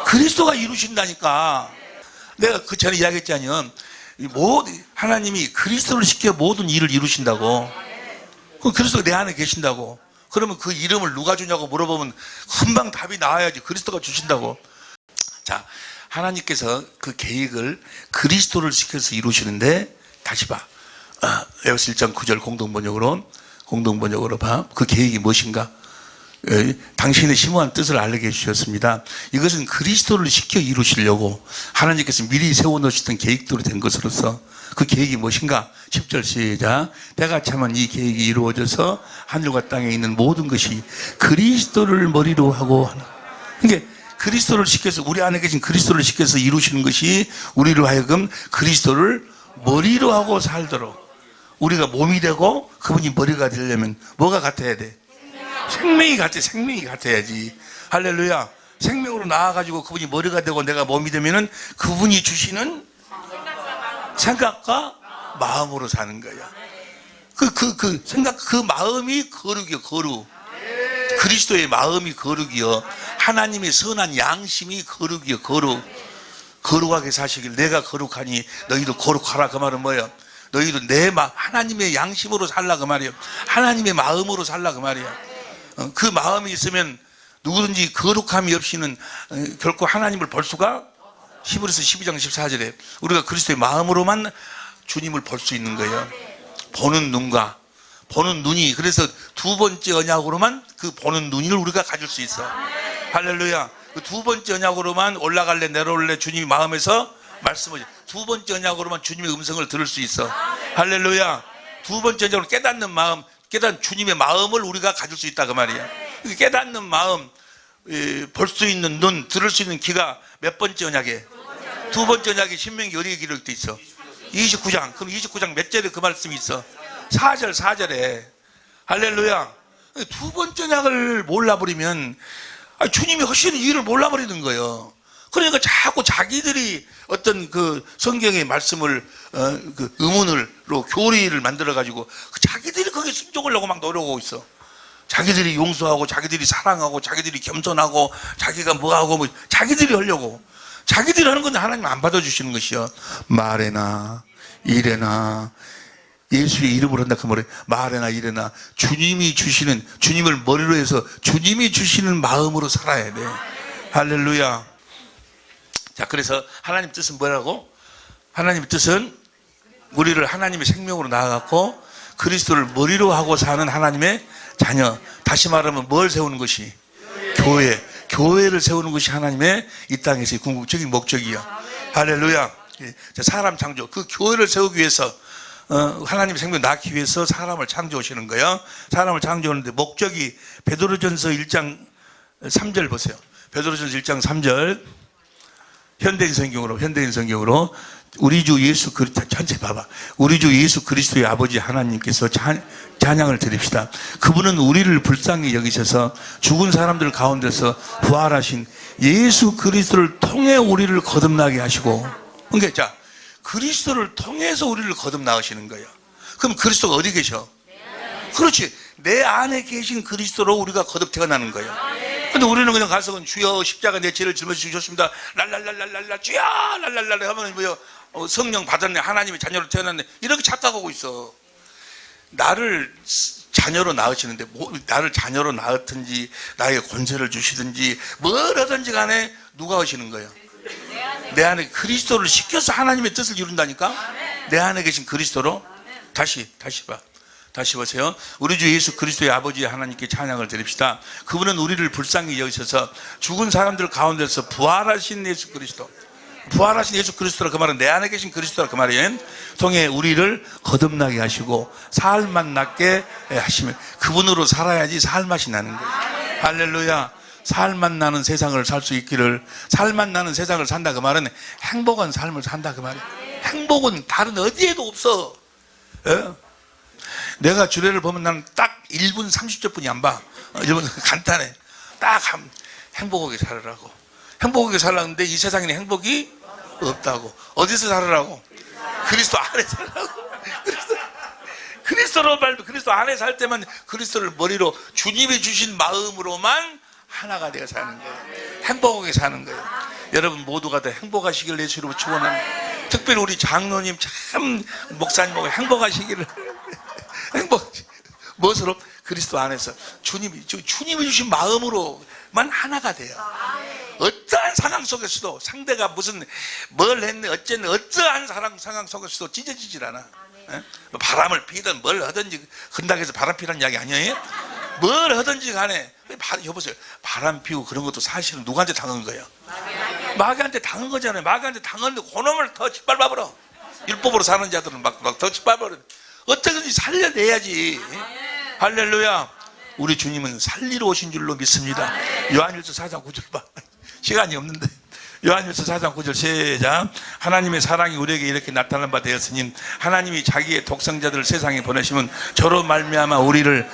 그리스도가 이루신다니까. 내가 그 전에 이야기했잖아요. 하나님이 그리스도를 시켜 모든 일을 이루신다고. 그럼 그리스도가 내 안에 계신다고. 그러면 그 이름을 누가 주냐고 물어보면 금방 답이 나와야지. 그리스도가 주신다고. 자, 하나님께서 그 계획을 그리스도를 시켜서 이루시는데 다시 봐. 에베소 1장 9절 공동번역으로 봐. 그 계획이 무엇인가? 당신의 심오한 뜻을 알게 해주셨습니다. 이것은 그리스도를 시켜 이루시려고 하나님께서 미리 세워놓으셨던 계획대로 된 것으로서 그 계획이 무엇인가? 10절 시작. 때가 차면 이 계획이 이루어져서 하늘과 땅에 있는 모든 것이 그리스도를 머리로 하고 하는. 그러니까 그리스도를 시켜서 우리 안에 계신 그리스도를 시켜서 이루시는 것이 우리로 하여금 그리스도를 머리로 하고 살도록 우리가 몸이 되고 그분이 머리가 되려면 뭐가 같아야 돼? 생명이 같아야지. 할렐루야. 생명으로 나와가지고 그분이 머리가 되고 내가 몸이 되면은 그분이 주시는 생각과 마음으로 사는 거야. 그 생각, 그 마음이 거룩이요, 거룩. 그리스도의 마음이 거룩이요. 하나님의 선한 양심이 거룩이요, 거룩. 거룩하게 사시길 내가 거룩하니 너희도 거룩하라. 그 말은 뭐예요? 너희도 하나님의 양심으로 살라. 그 말이에요. 하나님의 마음으로 살라. 그 말이에요. 그 마음이 있으면 누구든지 거룩함이 없이는 결코 하나님을 볼 수가 히브리서 12장 14절에 우리가 그리스도의 마음으로만 주님을 볼 수 있는 거예요. 보는 눈과 보는 눈이. 그래서 두 번째 언약으로만 그 보는 눈을 우리가 가질 수 있어. 할렐루야. 그 두 번째 언약으로만 올라갈래 내려올래 주님이 마음에서 말씀을 두 번째 언약으로만 주님의 음성을 들을 수 있어. 할렐루야. 두 번째 언약으로 깨닫는 마음, 깨닫는 주님의 마음을 우리가 가질 수 있다 그 말이야. 깨닫는 마음, 볼 수 있는 눈, 들을 수 있는 귀가 몇 번째 언약에? 두 번째 언약에 신명기 어디에 기록되어 있어? 29장. 그럼 29장 몇 절에 그 말씀이 있어? 4절에. 할렐루야. 두 번째 언약을 몰라버리면 주님이 하시는 일을 몰라버리는 거예요. 그러니까 자꾸 자기들이 어떤 그 성경의 말씀을 그 의문으로 교리를 만들어가지고 자기들이 거기에 순종하려고 막 노력하고 있어. 자기들이 용서하고 자기들이 사랑하고 자기들이 겸손하고 자기가 뭐하고 뭐 자기들이 하려고. 자기들이 하는 건데 하나님 안 받아주시는 것이요. 말에나 일에나 예수의 이름으로 한다 그 말에 말에나 일에나 주님이 주시는, 주님을 머리로 해서 주님이 주시는 마음으로 살아야 돼. 할렐루야. 자, 그래서 하나님 뜻은 뭐라고? 하나님의 뜻은 우리를 하나님의 생명으로 나아갔고 그리스도를 머리로 하고 사는 하나님의 자녀. 다시 말하면 뭘 세우는 것이? 교회를 세우는 것이 하나님의 이 땅에서의 궁극적인 목적이야. 할렐루야. 자, 사람 창조. 그 교회를 세우기 위해서 하나님의 생명을 낳기 위해서 사람을 창조하시는 거예요. 사람을 창조하는데 목적이 베드로전서 1장 3절 보세요. 베드로전서 1장 3절 현대인 성경으로 우리 주 예수 그리스도 전체 봐봐. 우리 주 예수 그리스도의 아버지 하나님께서 찬양을 드립시다. 그분은 우리를 불쌍히 여기셔서 죽은 사람들 가운데서 부활하신 예수 그리스도를 통해 우리를 거듭나게 하시고. 그러니까 자, 그리스도를 통해서 우리를 거듭나으시는 거예요. 그럼 그리스도가 어디 계셔? 그렇지. 내 안에 계신 그리스도로 우리가 거듭 태어나는 거예요. 근데 우리는 그냥 가서 주여 십자가 내 죄를 짊어지셨습니다. 랄랄랄랄랄라 주여 랄랄랄라 하면 뭐요? 성령 받았네. 하나님의 자녀로 태어났네. 이렇게 착각하고 있어. 나를 자녀로 낳으시는데 나를 자녀로 낳았든지 나에게 권세를 주시든지 뭘 하든지 간에 누가 하시는 거예요? 내 안에 그리스도를 시켜서 하나님의 뜻을 이룬다니까. 내 안에 계신 그리스도로. 다시 보세요. 우리 주 예수 그리스도의 아버지 하나님께 찬양을 드립시다. 그분은 우리를 불쌍히 여기셔서 죽은 사람들 가운데서 부활하신 예수 그리스도, 부활하신 예수 그리스도라, 그 말은 내 안에 계신 그리스도라 그 말이에요. 통해 우리를 거듭나게 하시고 살맛 나게 하시면, 그분으로 살아야지 살맛이 나는 거예요. 할렐루야. 살맛 나는 세상을 살 수 있기를. 살맛 나는 세상을 산다 그 말은 행복한 삶을 산다 그 말이에요. 행복은 다른 어디에도 없어. 내가 주례를 보면 나는 딱 1분 30초 뿐이 안 봐. 이러면 간단해. 딱 행복하게 살으라고. 행복하게 살라는데 이 세상에는 행복이 없다고. 어디서 살으라고? 그리스도 안에 살라고. 그리스도 안에 살 때만, 그리스도를 머리로 주님이 주신 마음으로만 하나가 되어 사는 거예요. 행복하게 사는 거예요. 여러분 모두가 다 행복하시길 예수 이름으로 축원합니다. 특별히 우리 장로님 참 목사님하고 행복하시기를. 무엇으로? 그리스도 안에서 주님이 주신 마음으로만 하나가 돼요. 어떠한 상황 속에서도, 상대가 무슨 뭘 했네 어쨌네 어떠한 상황 속에서도 찢어지질 않아. 바람을 피든 뭘 하든지, 흔닥해서 바람 피라는 이야기 아니에요? 뭘 하든지 간에 여보세요, 바람 피우고 그런 것도 사실은 누구한테 당한 거예요? 마귀한테 당한 거잖아요. 마귀한테 당했는데 그놈을 더 짓밟아버려. 율법으로 사는 자들은 막 더 짓밟아버려. 어떻게든지 살려내야지. 할렐루야. 우리 주님은 살리러 오신 줄로 믿습니다. 요한일서 4장 9절 봐. 시간이 없는데 요한일서 4장 9절 시작. 하나님의 사랑이 우리에게 이렇게 나타난 바 되었으니 하나님이 자기의 독생자들을 세상에 보내시면 저로 말미암아 우리를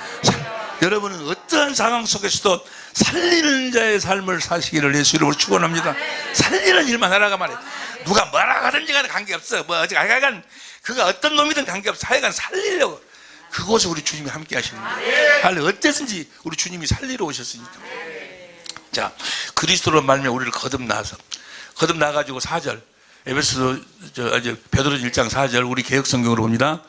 여러분은 어떠한 상황 속에서도 살리는 자의 삶을 사시기를 예수 이름으로 축원합니다. 살리는 일만 하라가 말이에요. 누가 뭐라 하든지 간에 관계없어. 하여간 그가 어떤 놈이든 관계없어. 하여간 살리려고. 그곳에 우리 주님이 함께 하시는 거예요. 어땠든지 우리 주님이 살리러 오셨으니까. 자, 그리스도로 말미암아 우리를 거듭나가지고 4절, 에베소 베드로 1장 4절, 우리 개혁성경으로 봅니다.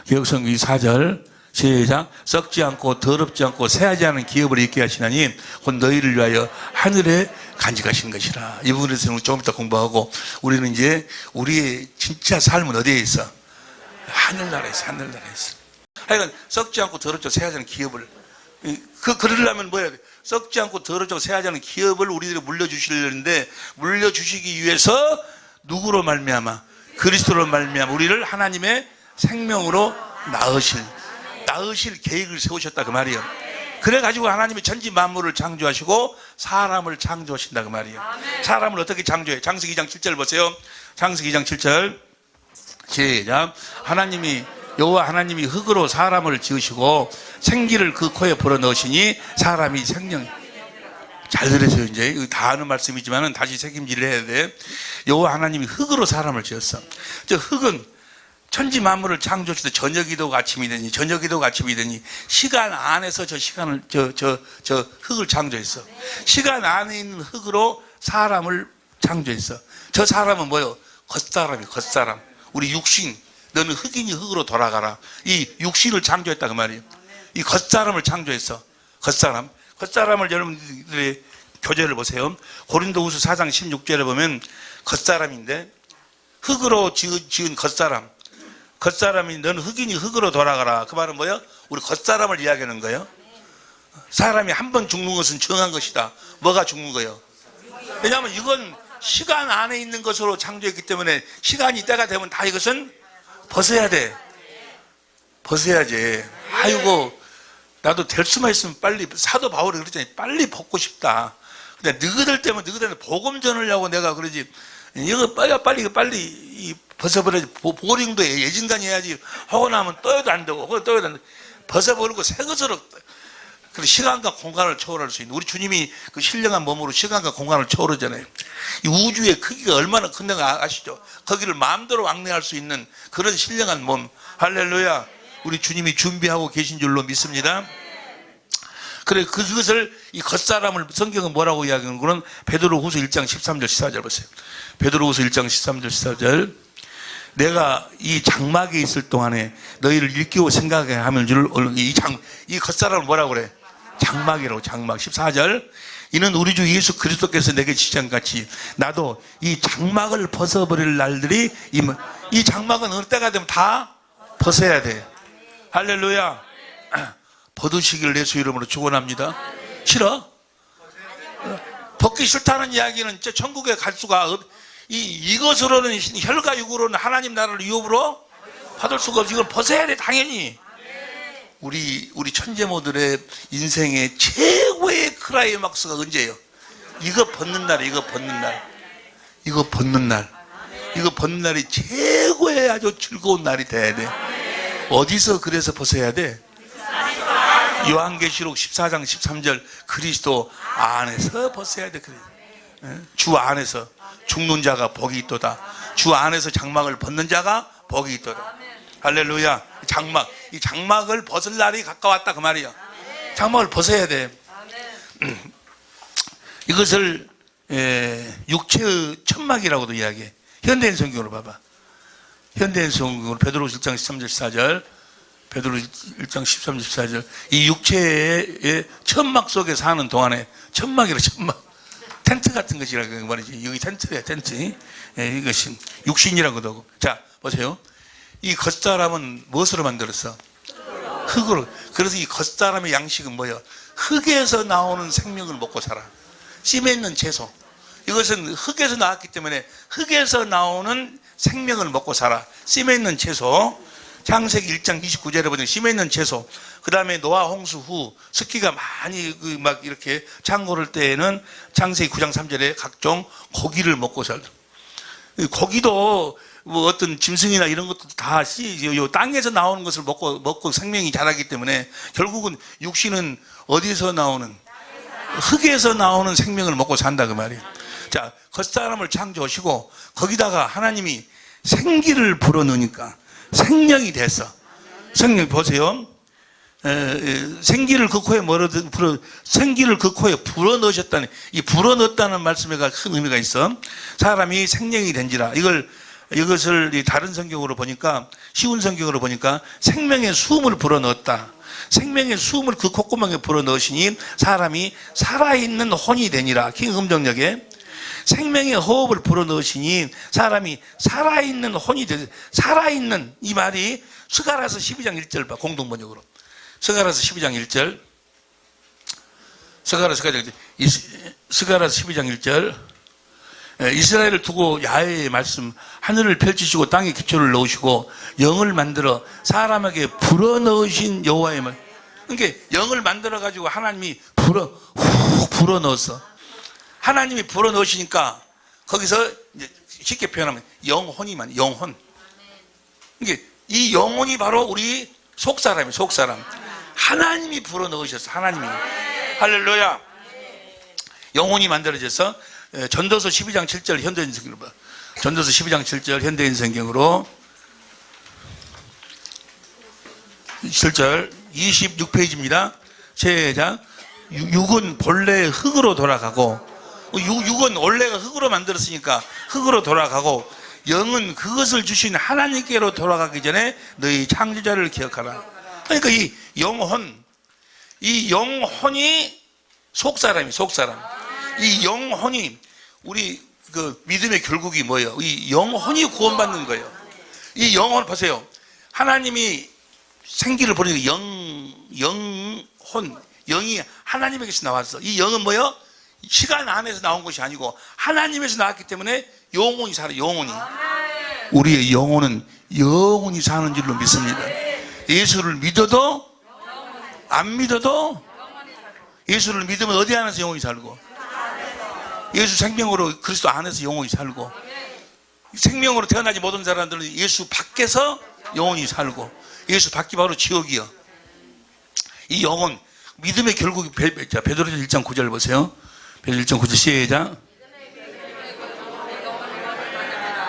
개혁성경 4절 시작. 썩지 않고 더럽지 않고 새하지 않은 기업을 있게 하시나니 곧 너희를 위하여 하늘에 간직하신 것이라. 이 부분에 대해서는 조금 이따 공부하고, 우리는 이제 우리의 진짜 삶은 어디에 있어? 하늘나라에 있어. 하늘나라에 있어. 하여간 썩지 않고 더럽지 않고 새하지 않은 기업을, 그러려면 뭐야 돼? 썩지 않고 더럽지 않고 새하지 않은 기업을 우리들에게 물려주시려는데, 물려주시기 위해서 누구로 말미암아? 그리스도로 말미암아 우리를 하나님의 생명으로 낳으실 계획을 세우셨다 그 말이에요. 그래가지고 하나님이 천지 만물을 창조하시고 사람을 창조하신다 그 말이에요. 사람을 어떻게 창조해? 창세기 2장 7절 보세요. 창세기 2장 7절 시작. 여호와 하나님이 흙으로 사람을 지으시고 생기를 그 코에 불어넣으시니 사람이 생명. 잘 들으세요. 이제 다 아는 말씀이지만 다시 책임질을 해야 돼. 여호와 하나님이 흙으로 사람을 지었어. 저 흙은 천지 만물을 창조하실 때 저녁이도 아침이 되니, 저녁이도 아침이 되니, 시간 안에서 저 흙을 창조했어. 시간 안에 있는 흙으로 사람을 창조했어. 저 사람은 뭐요? 겉사람이 겉사람. 우리 육신. 너는 흙이니 흙으로 돌아가라. 이 육신을 창조했다 그 말이에요. 이 겉사람을 창조했어. 겉사람을 여러분들의 교재를 보세요. 고린도후서 4장 16절에 보면 겉사람인데, 흙으로 지은 겉사람이 너는 흙이니 흙으로 돌아가라. 그 말은 뭐예요? 우리 겉사람을 이야기하는 거예요. 사람이 한 번 죽는 것은 정한 것이다. 뭐가 죽는 거예요? 왜냐하면 이건 시간 안에 있는 것으로 창조했기 때문에 시간이 때가 되면 다 이것은 벗어야 돼. 벗어야지. 아이고, 나도 될 수만 있으면 빨리, 사도 바울이 그러잖아요. 빨리 벗고 싶다. 근데 너희들 때문에 너희들 복음 전하려고 내가 그러지. 이거 빨리 벗어버려야지. 보링도 예진단이 해야지. 하고 나면 떠여도 안 되고, 떠여도 안 되고. 벗어버리고 새 것으로. 그래서 시간과 공간을 초월할 수 있는, 우리 주님이 그 신령한 몸으로 시간과 공간을 초월하잖아요. 이 우주의 크기가 얼마나 큰지 아시죠? 거기를 마음대로 왕래할 수 있는 그런 신령한 몸. 할렐루야. 우리 주님이 준비하고 계신 줄로 믿습니다. 그래, 그것을, 이 겉사람을 성경은 뭐라고 이야기하는 거는 베드로후서 1장 13절 14절 보세요. 베드로후서 1장 13절 14절 내가 이 장막에 있을 동안에 너희를 일깨워 생각해 하면 이 겉사람을 뭐라고 그래? 장막이라고. 장막. 14절. 이는 우리 주 예수 그리스도께서 내게 지시한같이 나도 이 장막을 벗어버릴 날들이 이 장막은 어느 때가 되면 다 벗어야 돼. 할렐루야. 벗으시기를 예수 이름으로 축원합니다. 싫어? 벗기 싫다는 이야기는 진짜 천국에 갈 수가 이것으로는 혈과육으로는 하나님 나라를 유업으로 받을 수가 없지. 이걸 벗어야 돼 당연히. 우리 천재모들의 인생의 최고의 클라이막스가 언제예요? 이거 벗는 날이에요. 이거 벗는 날. 이거 벗는 날. 이거 벗는 날이 최고의 아주 즐거운 날이 돼야 돼. 어디서 그래서 벗어야 돼? 요한계시록 14장 13절 그리스도 안에서 벗어야 돼. 주 안에서 죽는 자가 복이 있도다. 주 안에서 장막을 벗는 자가 복이 있도다. 할렐루야. 장막, 이 장막을 벗을 날이 가까웠다 그 말이야. 장막을 벗어야 돼. 이것을 육체의 천막이라고도 이야기해. 현대인 성경으로 봐봐. 현대인 성경으로 베드로후서 1장 13절 14절, 베드로후서 1장 13절 14절. 이 육체의 천막 속에 사는 동안에 천막이라 천막. 텐트 같은 것이라고 말이지. 여기 텐트야, 텐트. 이것이 육신이라고도 하고. 자, 보세요. 이 겉사람은 무엇으로 만들었어? 흙으로. 그래서 이 겉사람의 양식은 뭐예요? 흙에서 나오는 생명을 먹고 살아. 씀에 있는 채소. 이것은 흙에서 나왔기 때문에 흙에서 나오는 생명을 먹고 살아. 씀에 있는 채소. 창세기 1장 29절에 보면 씀에 있는 채소. 그 다음에 노아 홍수 후 습기가 많이 막 이렇게 창고를 때에는 창세기 9장 3절에 각종 고기를 먹고 살아. 고기도 뭐 어떤 짐승이나 이런 것도 다 땅에서 나오는 것을 먹고 생명이 자라기 때문에 결국은 육신은 어디서 나오는? 흙에서 나오는 생명을 먹고 산다 그 말이에요. 자, 겉사람을 창조하시고 거기다가 하나님이 생기를 불어넣으니까 생명이 됐어. 생명 보세요. 생기를 그 코에 생기를 그 코에 불어넣으셨다는, 이 불어넣었다는 말씀에 큰 의미가 있어. 사람이 생명이 된지라. 이것을 다른 성경으로 보니까, 쉬운 성경으로 보니까 생명의 수음을 불어넣었다. 생명의 수음을 그 콧구멍에 불어넣으시니 사람이 살아있는 혼이 되니라. 킹흠정역에 생명의 호흡을 불어넣으시니 사람이 살아있는 혼이 되니, 살아있는 이 말이 스가랴서 12장 1절 봐. 공동번역으로 스가랴서 12장 1절, 스가랴서 12장 1절. 이스라엘을 두고 야훼의 말씀, 하늘을 펼치시고 땅에 기초를 넣으시고 영을 만들어 사람에게 불어넣으신 여호와의 말. 그러니까 영을 만들어 가지고 하나님이 훅 불어넣었어. 하나님이 불어넣으시니까 거기서 이제 쉽게 표현하면 영혼이만, 영혼. 그러니까 이 영혼이 바로 우리 속사람이에요. 속사람. 하나님이 불어넣으셨어. 하나님이. 할렐루야. 영혼이 만들어져서 전도서 12장 7절 현대인 성경으로 봐. 전도서 12장 7절 현대인 성경으로 7절 26페이지입니다. 시작. 육은 본래 흙으로 돌아가고, 육은 원래가 흙으로 만들었으니까 흙으로 돌아가고, 영은 그것을 주신 하나님께로 돌아가기 전에 너희 창조자를 기억하라. 그러니까 이 영혼이 속사람이, 속사람. 이 영혼이, 우리 그 믿음의 결국이 뭐예요? 이 영혼이 구원받는 거예요. 이 영혼 보세요. 하나님이 생기를 보내니까 영혼, 영이 하나님에게서 나왔어. 이 영은 뭐예요? 시간 안에서 나온 것이 아니고 하나님에서 나왔기 때문에 영혼이 살아. 영혼이. 우리의 영혼은 영혼이 사는 줄로 믿습니다. 예수를 믿어도 안 믿어도, 예수를 믿으면 어디 안에서 영혼이 살고, 예수 생명으로 그리스도 안에서 영혼이 살고, 생명으로 태어나지 못한 사람들은 예수 밖에서 영혼이 살고, 예수 밖이 바로 지옥이요. 이 영혼, 믿음의 결국이, 베드로전서 1장 9절 보세요. 베드로전서 1장 9절 시작.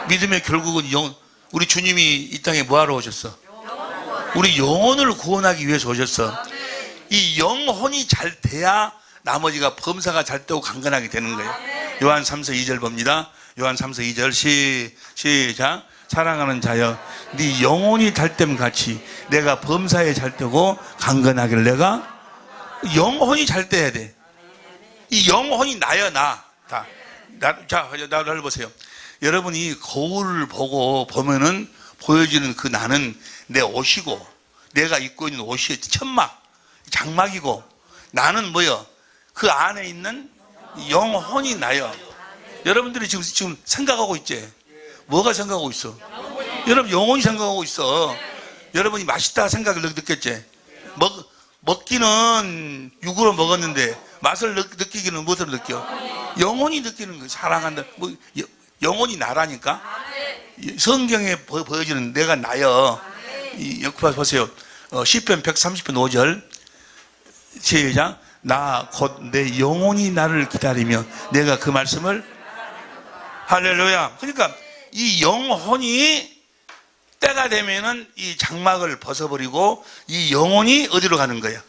믿음의 결국은 우리 주님이 이 땅에 뭐하러 오셨어? 우리 영혼을 구원하기 위해서 오셨어. 이 영혼이 잘 돼야 나머지가 범사가 잘 되고 강건하게 되는 거예요. 요한 3서 2절 봅니다. 요한 3서 2절 시작. 사랑하는 자여, 네 영혼이 잘됨 같이 내가 범사에 잘되고 강건하기를. 내가 영혼이 잘돼야 돼. 이 영혼이 나여, 나. 자, 나를 보세요. 여러분이 거울을 보면은 보여지는 그 나는 내 옷이고, 내가 입고 있는 옷이 천막, 장막이고, 나는 뭐요? 그 안에 있는 영혼이 나여. 여러분들이 지금 생각하고 있지? 뭐가 생각하고 있어? 여러분 영혼이 생각하고 있어. 여러분이 맛있다 생각을 느꼈지? 먹기는 육으로 먹었는데 맛을 느끼기는 무엇으로 느껴? 영혼이 느끼는 거야. 사랑한다. 영혼이 나라니까. 성경에 보여지는 내가 나여. 여기 보세요. 시편 130편 5절 시작. 나 곧 내 영혼이 나를 기다리며 내가 그 말씀을. 할렐루야. 그러니까 이 영혼이 때가 되면은 이 장막을 벗어버리고 이 영혼이 어디로 가는 거야?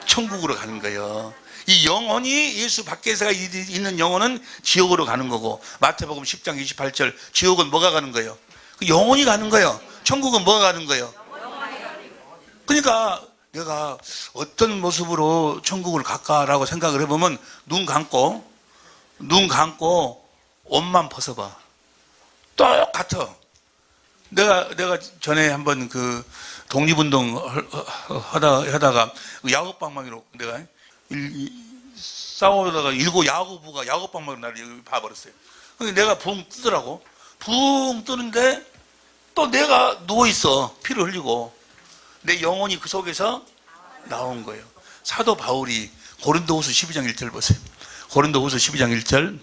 천국으로 가는 거예요. 이 영혼이 예수 밖에서 있는 영혼은 지옥으로 가는 거고, 마태복음 10장 28절 지옥은 뭐가 가는 거예요? 그 영혼이 가는 거예요. 천국은 뭐가 가는 거예요? 그러니까 내가 어떤 모습으로 천국을 갈까라고 생각을 해보면 눈 감고 옷만 벗어봐. 똑같아. 내가 전에 한번 그 독립운동 하다가 야구방망이로 내가 싸우다가 일곱 야구부가 야구방망이로 나를 봐버렸어요. 근데 내가 붕 뜨더라고. 붕 뜨는데 또 내가 누워있어. 피를 흘리고. 내 영혼이 그 속에서 나온 거예요. 사도 바울이 고린도후서 12장 1절 보세요. 고린도후서 12장 1절.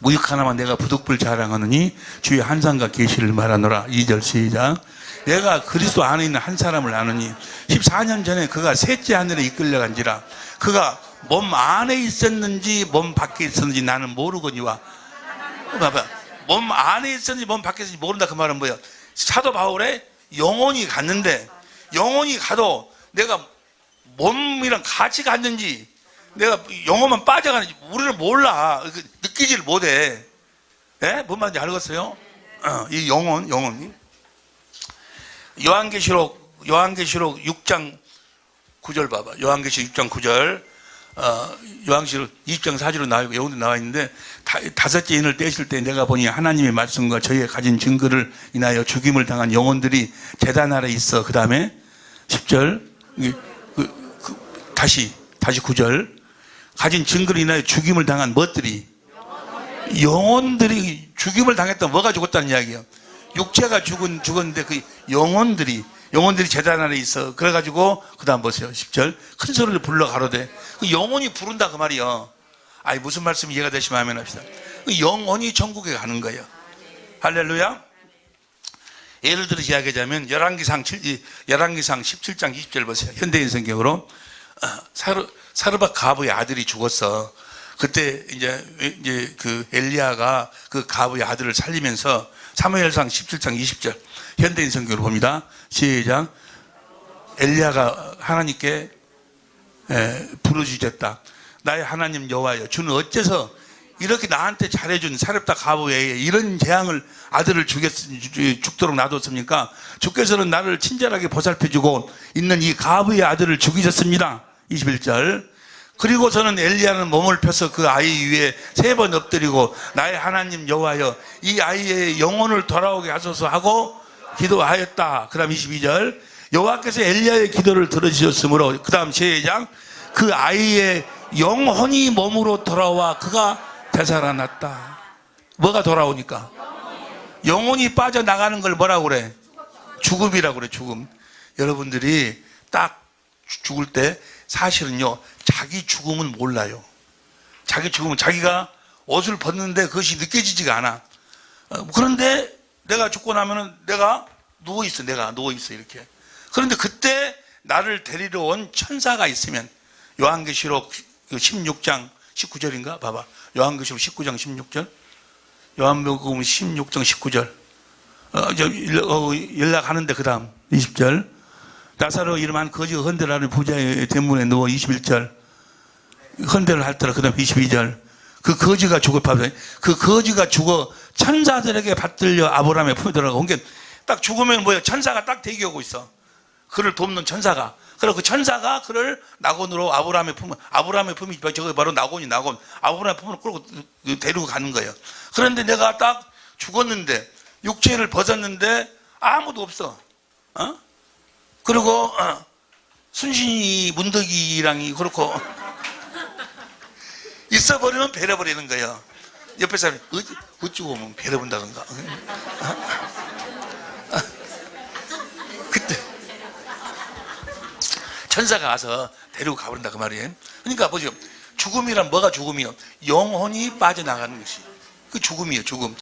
무익 하나만 내가 부득불 자랑하느니 주의 한상과 계시를 말하노라. 2절 시작. 내가 그리스도 안에 있는 한 사람을 아느니 14년 전에 그가 셋째 하늘에 이끌려간지라. 그가 몸 안에 있었는지 몸 밖에 있었는지 나는 모르거니와. 봐봐. 몸 안에 있었는지 몸 밖에 있었는지 모른다. 그 말은 뭐야? 사도 바울의 영혼이 갔는데, 영혼이 가도 내가 몸이랑 같이 갔는지, 내가 영혼만 빠져가는지 우리는 몰라. 느끼지를 못해. 예? 뭔 말인지 알겠어요? 이 영혼이. 요한계시록 6장 9절 봐봐. 요한계시록 6장 9절. 요한계시록 20장 4절로 여기도 나와 있는데, 다섯째 인을 떼실 때 내가 보니 하나님의 말씀과 저희의 가진 증거를 인하여 죽임을 당한 영혼들이 제단 아래 있어. 그 다음에 10절. 다시 9절. 가진 증거를 인하여 죽임을 당한 것들이, 영혼들이 죽임을 당했다. 뭐가 죽었다는 이야기야? 육체가 죽었는데 그 영혼들이 제단 아래 있어. 그래가지고 그 다음 보세요. 10절. 큰 소리를 불러 가로되. 그 영혼이 부른다 그 말이야. 아니 무슨 말씀이 이해가 되시면 하면 합시다. 그 영혼이 천국에 가는 거예요. 할렐루야. 예를 들어 이야기하자면 열왕기상 17장 20절 보세요. 현대인 성경으로. 사르밧 가브의 아들이 죽었어. 그때 이제 그 엘리야가 그 가브의 아들을 살리면서 사무엘상 17장 20절 현대인 성경으로 봅니다. 시작. 엘리야가 하나님께 부르짖었다. 나의 하나님 여호와여, 주는 어째서 이렇게 나한테 잘해준 사렙다 가브에 이런 재앙을 아들을 죽도록 놔뒀습니까? 주께서는 나를 친절하게 보살펴주고 있는 이 가브의 아들을 죽이셨습니다. 21절. 그리고서는 엘리야는 몸을 펴서 그 아이 위에 3번 엎드리고 나의 하나님 여호와여, 이 아이의 영혼을 돌아오게 하소서 하고 기도하였다. 그 다음 22절. 여호와께서 엘리야의 기도를 들어주셨으므로, 그 다음 시작. 그 아이의 영혼이 몸으로 돌아와 그가 되살아났다. 뭐가 돌아오니까? 영혼이 빠져나가는 걸 뭐라고 그래? 죽음이라고 그래. 죽음. 여러분들이 딱 죽을 때 사실은요, 자기 죽음은 몰라요. 자기 죽음은 자기가 옷을 벗는데 그것이 느껴지지가 않아. 그런데 내가 죽고 나면은 내가 누워있어. 이렇게. 그런데 그때 나를 데리러 온 천사가 있으면, 요한계시록 16장 19절인가? 봐봐. 요한계시록 19장 16절. 요한복음 16장 19절. 연락하는데 그 다음 20절. 나사로 이름한 거지가 헌대라는 부자의 대문에 누워 21절. 헌대를 할 때라. 그 다음 22절. 그 거지가 죽어. 그 거지가 죽어 천사들에게 받들려 아브라함의 품에 들어가고, 그러니까 딱 죽으면 뭐예요? 천사가 딱 대기하고 있어. 그를 돕는 천사가. 그리고 그 천사가 그를 낙원으로 아브라함의 품이 저거 바로 낙원. 아브라함의 품으로 끌고 데리고 가는 거예요. 그런데 내가 딱 죽었는데, 육체를 벗었는데 아무도 없어. 그리고 순신이 문덕이랑이 그렇고 있어버리면 배려버리는 거예요. 옆에 사람이 어찌고 오면 배려본다던가. 그때 천사가 가서 데리고 가버린다 그 말이에요. 그러니까 보죠. 죽음이란 뭐가 죽음이요? 영혼이 빠져나가는 것이 그 죽음이에요. 죽음.